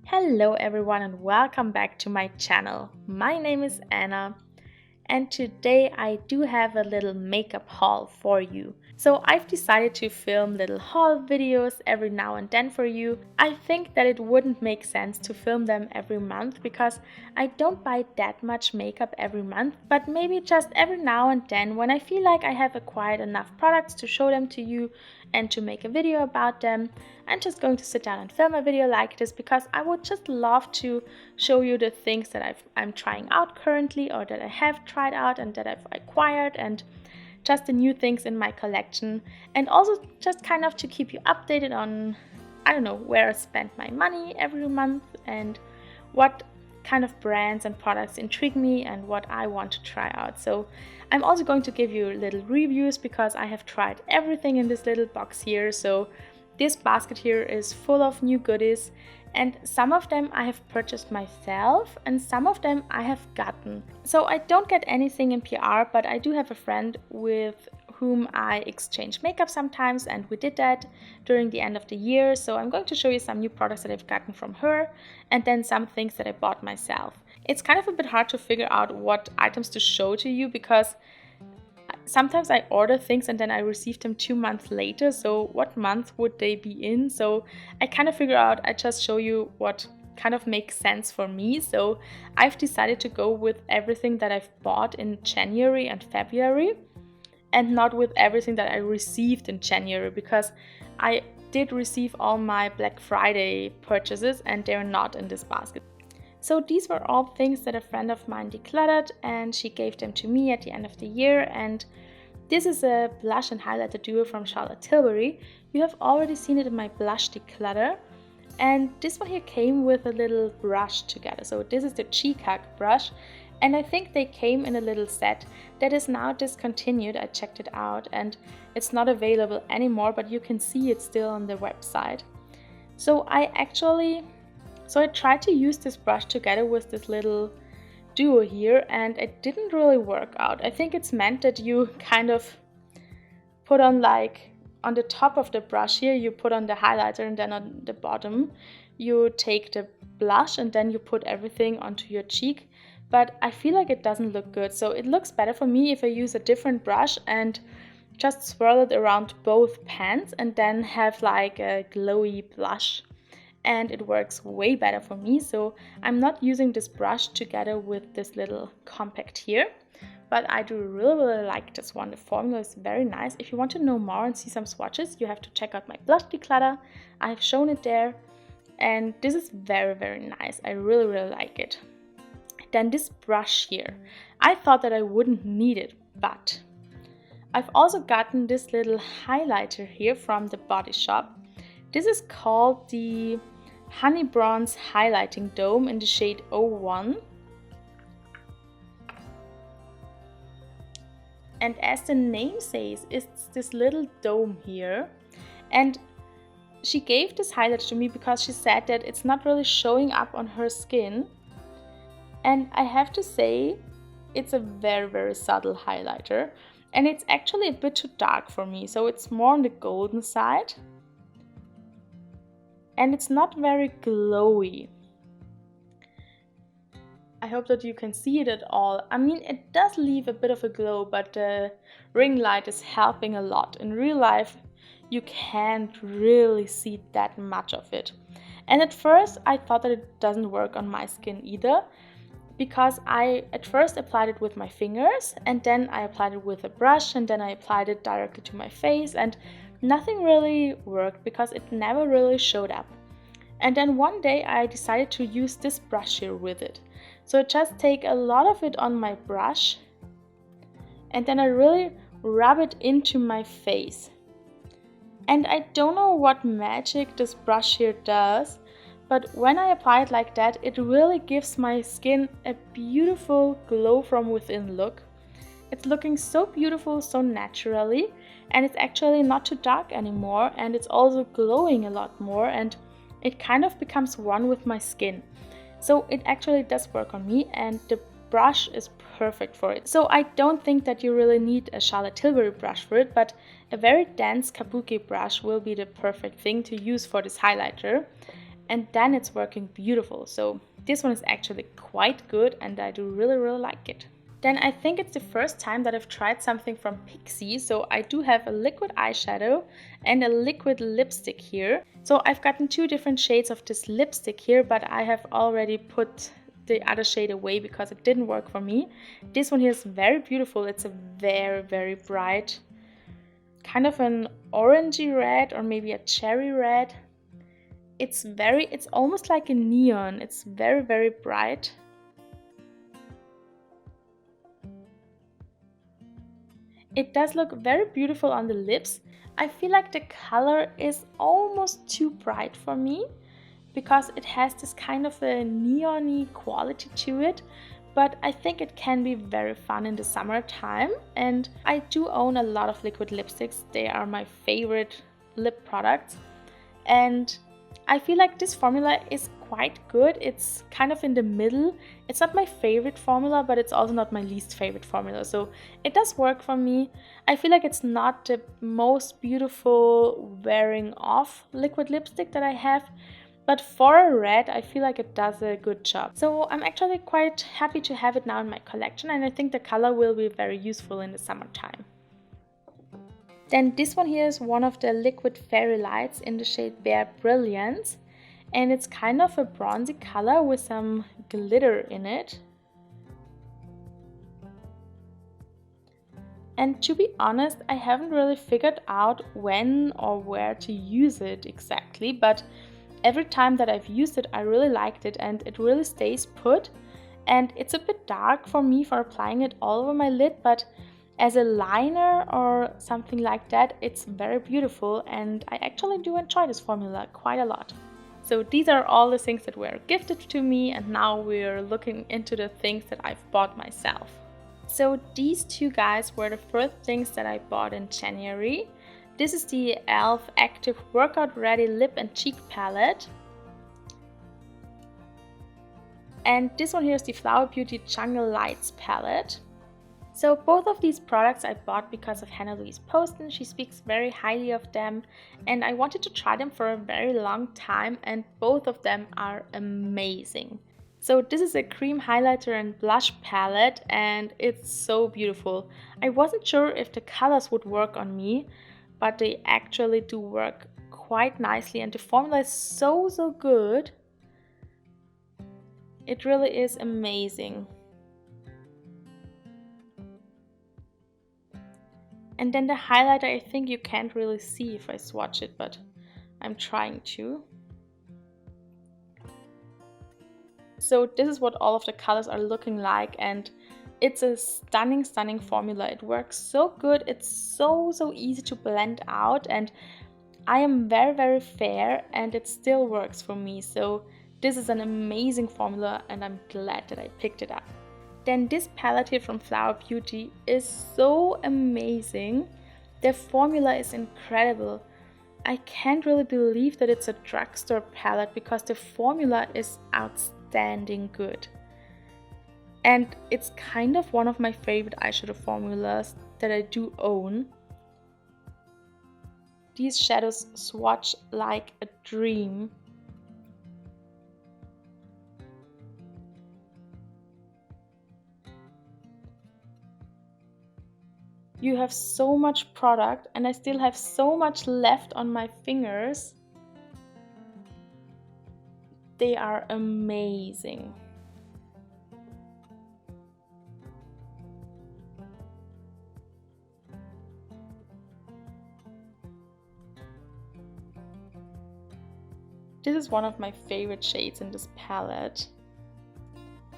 Hello everyone and welcome back to my channel. My name is Anna and today I do have a little makeup haul for you. So I've decided to film little haul videos every now and then for you. I think that it wouldn't make sense to film them every month because I don't buy that much makeup every month, but maybe just every now and then when I feel like I have acquired enough products to show them to you and to make a video about them, I'm just going to sit down and film a video like this because I would just love to show you the things that I'm trying out currently or that I have tried out and that I've acquired and just the new things in my collection, and also just kind of to keep you updated on, I don't know, where I spend my money every month and what kind of brands and products intrigue me and what I want to try out. So I'm also going to give you little reviews because I have tried everything in this little box here. So this basket here is full of new goodies, and some of them I have purchased myself and some of them I have gotten. So I don't get anything in PR, but I do have a friend with whom I exchange makeup sometimes, and we did that during the end of the year. So I'm going to show you some new products that I've gotten from her and then some things that I bought myself. It's kind of a bit hard to figure out what items to show to you because sometimes I order things and then I receive them 2 months later, so what month would they be in? So I kind of figure out, I just show you what kind of makes sense for me. So I've decided to go with everything that I've bought in January and February and not with everything that I received in January, because I did receive all my Black Friday purchases and they're not in this basket. So these were all things that a friend of mine decluttered and she gave them to me at the end of the year. And this is a blush and highlighter duo from Charlotte Tilbury. You have already seen it in my blush declutter. And this one here came with a little brush together. So this is the Cheek Hug brush. And I think they came in a little set that is now discontinued. I checked it out and it's not available anymore, but you can see it still on the website. So I tried to use this brush together with this little duo here and it didn't really work out. I think it's meant that you kind of put on, like on the top of the brush here, you put on the highlighter and then on the bottom you take the blush and then you put everything onto your cheek. But I feel like it doesn't look good. So it looks better for me if I use a different brush and just swirl it around both pans and then have like a glowy blush. And it works way better for me. So I'm not using this brush together with this little compact here, but I do really like this one. The formula is very nice. If you want to know more and see some swatches, you have to check out my blush declutter. I've shown it there and this is very nice. I really like it. Then this brush here, I thought that I wouldn't need it, but I've also gotten this little highlighter here from the Body Shop. This is called the Honey Bronze Highlighting Dome in the shade 01. And as the name says, it's this little dome here. And she gave this highlighter to me because she said that it's not really showing up on her skin. And I have to say, it's a very subtle highlighter. And it's actually a bit too dark for me, so it's more on the golden side. And it's not very glowy. I hope that you can see it at all. I mean, it does leave a bit of a glow, but the ring light is helping a lot. In real life, you can't really see that much of it. And at first, I thought that it doesn't work on my skin either, because I at first applied it with my fingers and then I applied it with a brush and then I applied it directly to my face and nothing really worked because it never really showed up. And then one day I decided to use this brush here with it. So I just take a lot of it on my brush and then I really rub it into my face. And I don't know what magic this brush here does, but when I apply it like that, it really gives my skin a beautiful glow from within look. It's looking so beautiful, so naturally, and it's actually not too dark anymore, and it's also glowing a lot more, and it kind of becomes one with my skin. So it actually does work on me, and the brush is perfect for it. So I don't think that you really need a Charlotte Tilbury brush for it, but a very dense kabuki brush will be the perfect thing to use for this highlighter. and then it's working beautiful. So this one is actually quite good and I do really like it. Then I think it's the first time that I've tried something from Pixi. So I do have a liquid eyeshadow and a liquid lipstick here. So I've gotten 2 different shades of this lipstick here, but I have already put the other shade away because it didn't work for me. This one here is very beautiful. It's a very bright, kind of an orangey red or maybe a cherry red. It's almost like a neon. It's very bright. It does look very beautiful on the lips. I feel like the color is almost too bright for me because it has this kind of a neon-y quality to it, but I think it can be very fun in the summertime. And I do own a lot of liquid lipsticks. They are my favorite lip products, and I feel like this formula is quite good. It's kind of in the middle. It's not my favorite formula, but it's also not my least favorite formula. So it does work for me. I feel like it's not the most beautiful wearing off liquid lipstick that I have, but for a red, I feel like it does a good job. So I'm actually quite happy to have it now in my collection, and I think the color will be very useful in the summertime. Then this one here is one of the liquid fairy lights in the shade Bare Brilliance, and it's kind of a bronzy color with some glitter in it. And to be honest, I haven't really figured out when or where to use it exactly, but every time that I've used it, I really liked it and it really stays put. And it's a bit dark for me for applying it all over my lid, but as a liner or something like that, it's very beautiful, and I actually do enjoy this formula quite a lot. So these are all the things that were gifted to me, and now we're looking into the things that I've bought myself. So these 2 guys were the first things that I bought in January. This is the e.l.f. Active Workout Ready Lip and Cheek Palette. And this one here is the Flower Beauty Jungle Lights Palette. So both of these products I bought because of Hannah Louise Poston. She speaks very highly of them, and I wanted to try them for a very long time, and both of them are amazing. So this is a cream highlighter and blush palette, and it's so beautiful. I wasn't sure if the colors would work on me, but they actually do work quite nicely, and the formula is so good. It really is amazing. And then the highlighter, I think you can't really see if I swatch it, but I'm trying to. So this is what all of the colors are looking like, and it's a stunning formula. It works so good. It's so easy to blend out, and I am very fair and it still works for me. So this is an amazing formula and I'm glad that I picked it up. Then this palette here from Flower Beauty is so amazing. The formula is incredible. I can't really believe that it's a drugstore palette because the formula is outstanding good. And it's kind of one of my favorite eyeshadow formulas that I do own. These shadows swatch like a dream. You have so much product and I still have so much left on my fingers. They are amazing. This is one of my favorite shades in this palette.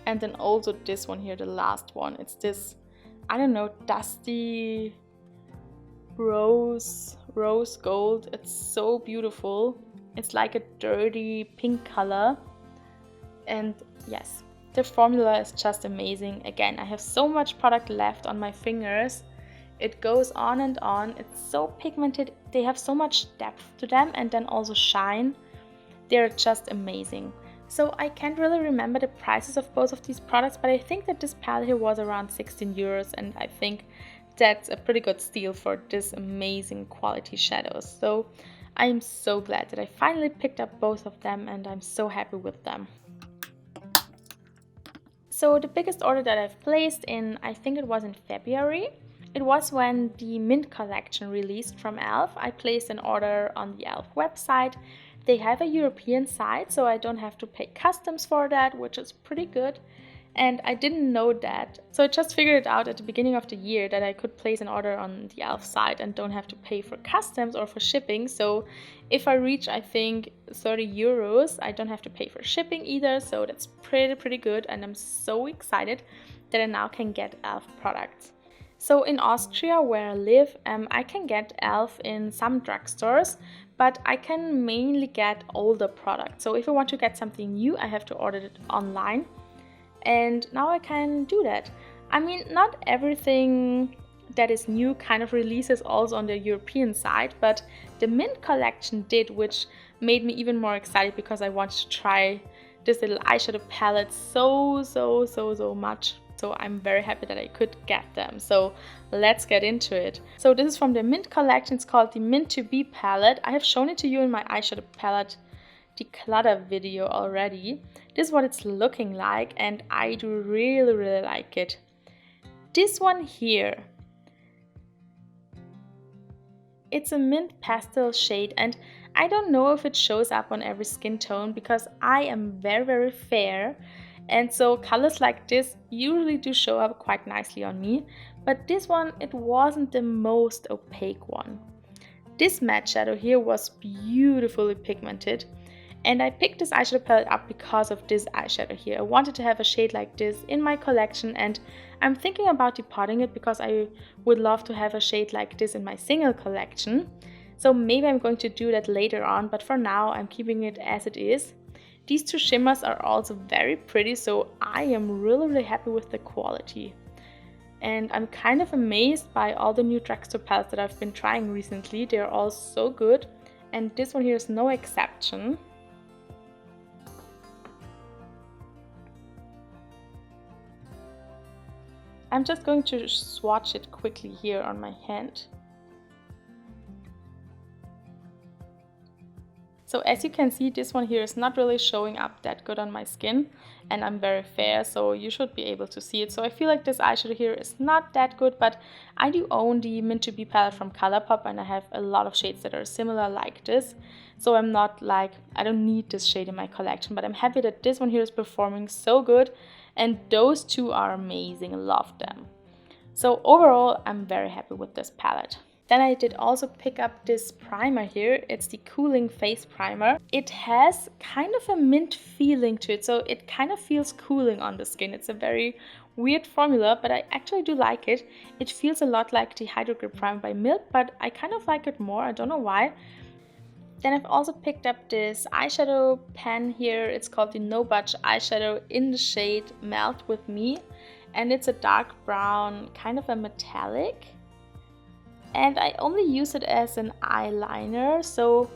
And then also this one here, the last one. It's this, I don't know, dusty rose gold. It's so beautiful. It's like a dirty pink color. And yes, the formula is just amazing. Again, I have so much product left on my fingers. It goes on and on. It's so pigmented. They have so much depth to them and then also shine. They're just amazing. So I can't really remember the prices of both of these products, but I think that this palette here was around 16 euros, and I think that's a pretty good steal for this amazing quality shadows. So I'm so glad that I finally picked up both of them and I'm so happy with them. So the biggest order that I've placed in, I think it was in February. It was when the Mint collection released from e.l.f. I placed an order on the e.l.f. website. They have a European site, so I don't have to pay customs for that, which is pretty good. And I didn't know that. So I just figured it out at the beginning of the year that I could place an order on the e.l.f. site and don't have to pay for customs or for shipping. So if I reach, I think, 30 euros, I don't have to pay for shipping either. So that's pretty good. And I'm so excited that I now can get e.l.f. products. So in Austria, where I live, I can get e.l.f. in some drugstores, but I can mainly get older products. So if I want to get something new, I have to order it online. And now I can do that. I mean, not everything that is new kind of releases also on the European side, but the Mint collection did, which made me even more excited because I wanted to try this little eyeshadow palette so much. So I'm very happy that I could get them. So let's get into it. So this is from the Mint collection. It's called the Mint to Be palette. I have shown it to you in my eyeshadow palette declutter video already. This is what it's looking like and I do really like it. This one here, it's a mint pastel shade and I don't know if it shows up on every skin tone because I am very fair, and so colors like this usually do show up quite nicely on me, but this one, it wasn't the most opaque one. This matte shadow here was beautifully pigmented. And I picked this eyeshadow palette up because of this eyeshadow here. I wanted to have a shade like this in my collection and I'm thinking about depotting it because I would love to have a shade like this in my single collection. So maybe I'm going to do that later on, but for now I'm keeping it as it is. These two shimmers are also very pretty, so I am really happy with the quality. And I'm kind of amazed by all the new drugstore palettes that I've been trying recently. They're all so good and this one here is no exception. I'm just going to swatch it quickly here on my hand. So as you can see, this one here is not really showing up that good on my skin and I'm very fair, so you should be able to see it. So I feel like this eyeshadow here is not that good, but I do own the Mint to Be palette from Colourpop and I have a lot of shades that are similar like this. So I'm not like, I don't need this shade in my collection, but I'm happy that this one here is performing so good. And those two are amazing, love them. So overall, I'm very happy with this palette. Then I did also pick up this primer here. It's the Cooling Face Primer. It has kind of a mint feeling to it, so it kind of feels cooling on the skin. It's a very weird formula, but I actually do like it. It feels a lot like the Hydro Grip Primer by Milk, but I kind of like it more. I don't know why. Then I've also picked up this eyeshadow pen here. It's called the No Budge eyeshadow in the shade Melt With Me. And it's a dark brown, kind of a metallic. And I only use it as an eyeliner. So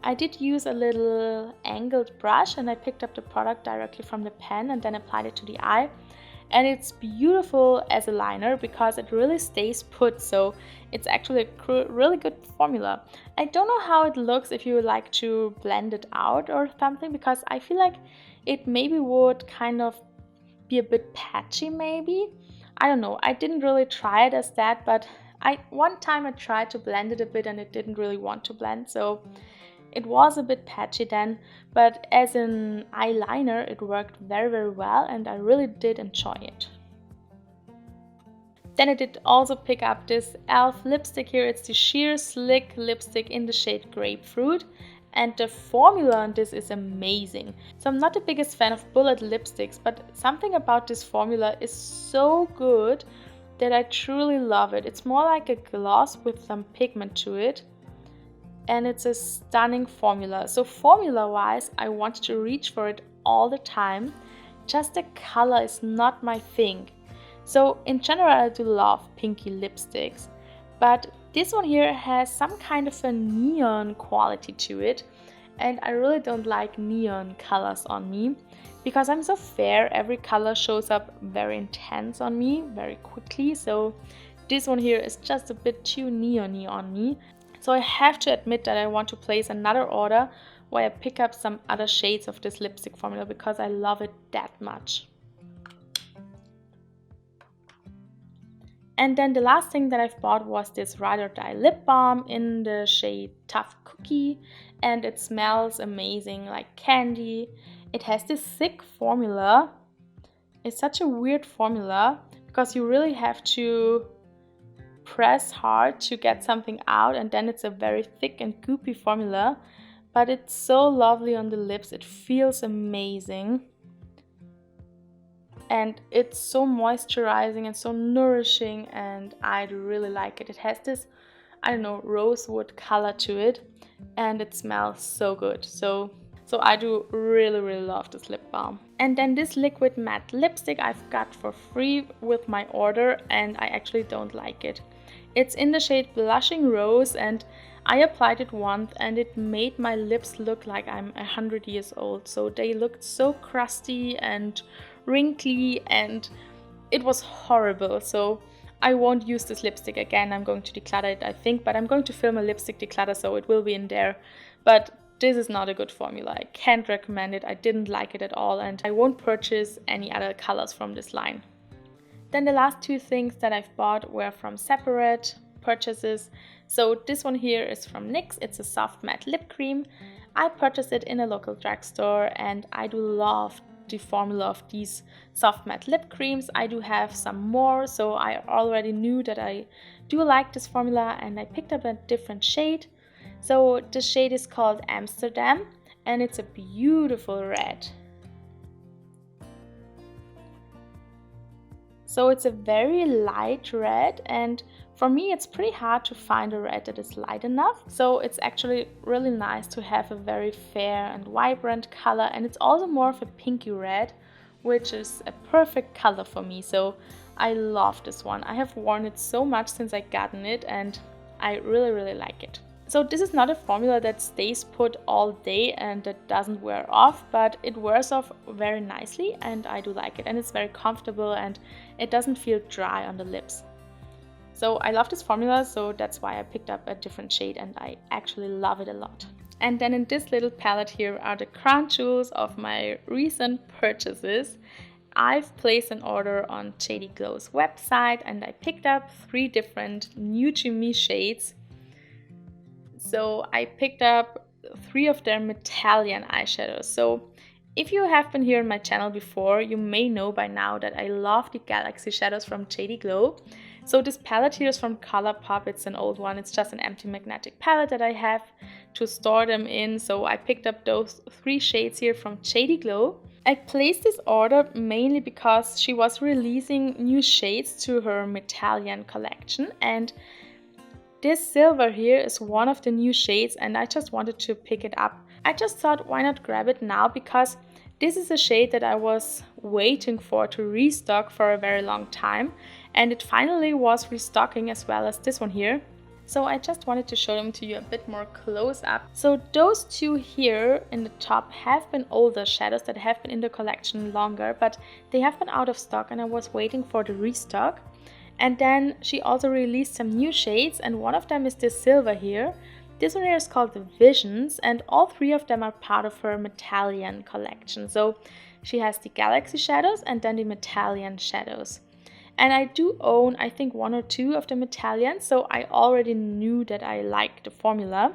I did use a little angled brush and I picked up the product directly from the pen and then applied it to the eye. And it's beautiful as a liner because it really stays put, so it's actually a really good formula. I don't know how it looks if you like to blend it out or something, because I feel like it maybe would kind of be a bit patchy maybe. I don't know, I didn't really try it as that, but one time I tried to blend it a bit and it didn't really want to blend, so it was a bit patchy then, but as an eyeliner it worked very well and I really did enjoy it. Then I did also pick up this e.l.f. lipstick here. It's the Sheer Slick lipstick in the shade Grapefruit and the formula on this is amazing. So I'm not the biggest fan of bullet lipsticks, but something about this formula is so good that I truly love it. It's more like a gloss with some pigment to it. And it's a stunning formula. So formula wise, I wanted to reach for it all the time. Just the color is not my thing. So in general, I do love pinky lipsticks, but this one here has some kind of a neon quality to it. And I really don't like neon colors on me because I'm so fair. Every color shows up very intense on me very quickly. So this one here is just a bit too neon-y on me. So I have to admit that I want to place another order where I pick up some other shades of this lipstick formula because I love it that much. And then the last thing that I've bought was this Ride or Die lip balm in the shade Tough Cookie, and it smells amazing, like candy. It has this thick formula. It's such a weird formula because you really have to press hard to get something out, and then it's a very thick and goopy formula, but it's so lovely on the lips. It feels amazing. And it's so moisturizing and so nourishing, and I really like it. It has this, I don't know, rosewood color to it, and it smells so good. So I do really love this lip balm. And then this liquid matte lipstick I've got for free with my order, and I actually don't like it. It's in the shade Blushing Rose, and I applied it once and it made my lips look like I'm 100 years old. So they looked so crusty and wrinkly, and it was horrible. So I won't use this lipstick again. I'm going to declutter it, I think, but I'm going to film a lipstick declutter, so it will be in there. But this is not a good formula. I can't recommend it. I didn't like it at all, and I won't purchase any other colors from this line. Then the last two things that I've bought were from separate purchases. So this one here is from NYX. It's a soft matte lip cream. I purchased it in a local drugstore, and I do love the formula of these soft matte lip creams. I do have some more, so I already knew that I do like this formula, and I picked up a different shade. So the shade is called Amsterdam, and it's a beautiful red. So it's a very light red, and for me it's pretty hard to find a red that is light enough. So it's actually really nice to have a very fair and vibrant color, and it's also more of a pinky red, which is a perfect color for me. So I love this one. I have worn it so much since I gotten it, and I really like it. So this is not a formula that stays put all day and that doesn't wear off, but it wears off very nicely, and I do like it, and it's very comfortable and it doesn't feel dry on the lips. So I love this formula, so that's why I picked up a different shade, and I actually love it a lot. And then in this little palette here are the crown jewels of my recent purchases. I've placed an order on JD Glow's website, and I picked up 3 different new to me shades. So I picked up 3 of their Metallian eyeshadows. So if you have been here on my channel before, you may know by now that I love the Galaxy shadows from JD Glow. So this palette here is from ColourPop. It's an old one. It's just an empty magnetic palette that I have to store them in. So I picked up those 3 shades here from JD Glow. I placed this order mainly because she was releasing new shades to her Metallian collection, and this silver here is one of the new shades, and I just wanted to pick it up. I just thought, why not grab it now, because this is a shade that I was waiting for to restock for a very long time, and it finally was restocking as well as this one here. So I just wanted to show them to you a bit more close up. So those 2 here in the top have been older shadows that have been in the collection longer, but they have been out of stock, and I was waiting for the restock. And then she also released some new shades, and one of them is this silver here. This one here is called the Visions, and all 3 of them are part of her Metallian collection. So she has the Galaxy shadows and then the Metallian shadows. And I do own, I think, 1 or 2 of the Metallians, so I already knew that I liked the formula.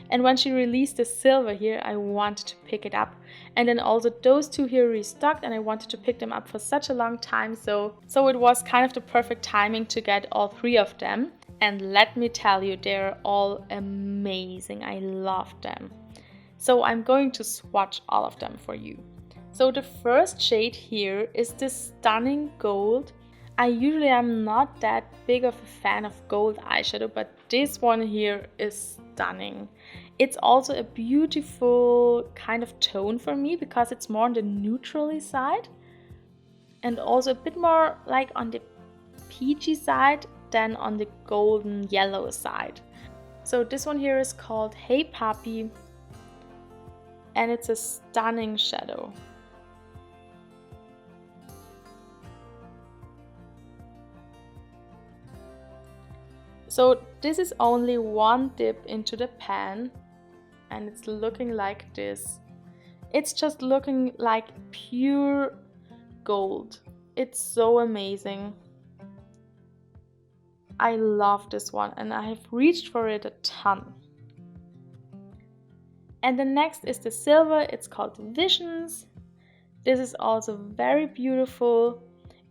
And when she released the silver here, I wanted to pick it up. And then also those 2 here restocked, and I wanted to pick them up for such a long time. So it was kind of the perfect timing to get all 3 of them. And let me tell you, they're all amazing. I love them. So I'm going to swatch all of them for you. So the first shade here is this stunning gold. I usually am not that big of a fan of gold eyeshadow, but this one here is stunning. It's also a beautiful kind of tone for me because it's more on the neutrally side and also a bit more like on the peachy side than on the golden yellow side. So this one here is called Hey Papi, and it's a stunning shadow. So this is only one dip into the pan and it's looking like this. It's just looking like pure gold. It's so amazing. I love this one and I have reached for it a ton. And the next is the silver. It's called Visions. This is also very beautiful.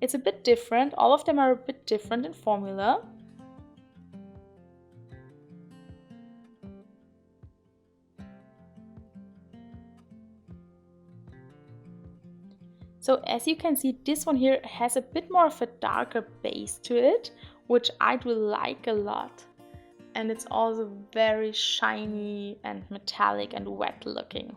It's a bit different. All of them are a bit different in formula. So as you can see, this one here has a bit more of a darker base to it, which I do like a lot. And it's also very shiny and metallic and wet looking.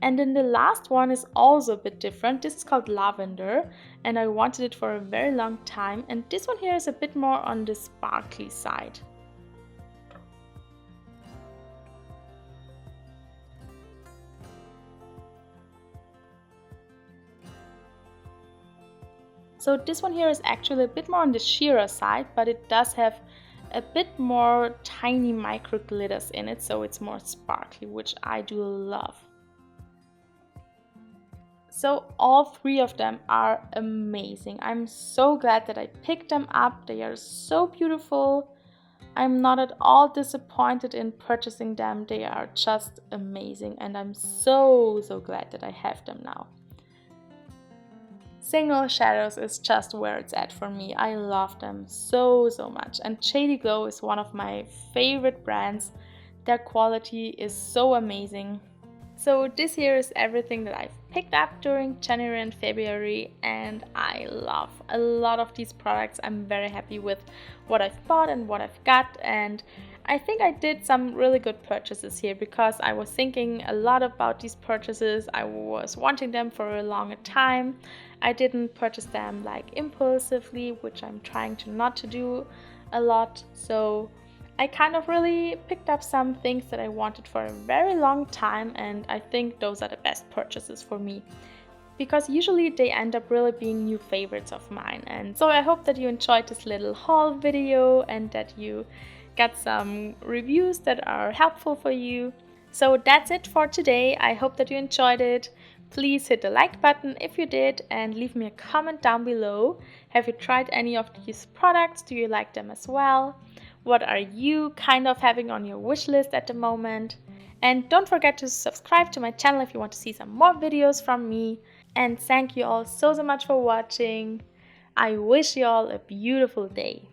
And then the last one is also a bit different. This is called Lavender and I wanted it for a very long time. And this one here is a bit more on the sparkly side. So this one here is actually a bit more on the sheerer side, but it does have a bit more tiny micro glitters in it, so it's more sparkly, which I do love. So all three of them are amazing. I'm so glad that I picked them up. They are so beautiful. I'm not at all disappointed in purchasing them. They are just amazing and I'm so glad that I have them now. Single Shadows is just where it's at for me. I love them so much. And Shady Glow is one of my favorite brands. Their quality is so amazing. So this here is everything that I've picked up during January and February and I love a lot of these products. I'm very happy with what I've bought and what I've got, and I think I did some really good purchases here because I was thinking a lot about these purchases. I was wanting them for a longer time. I didn't purchase them like impulsively, which I'm trying to not to do a lot. So I kind of really picked up some things that I wanted for a very long time, and I think those are the best purchases for me because usually they end up really being new favorites of mine. And so I hope that you enjoyed this little haul video and that you got some reviews that are helpful for you. So that's it for today. I hope that you enjoyed it. Please hit the like button if you did and leave me a comment down below. Have you tried any of these products? Do you like them as well? What are you kind of having on your wish list at the moment? And don't forget to subscribe to my channel if you want to see some more videos from me. And thank you all so much for watching. I wish you all a beautiful day.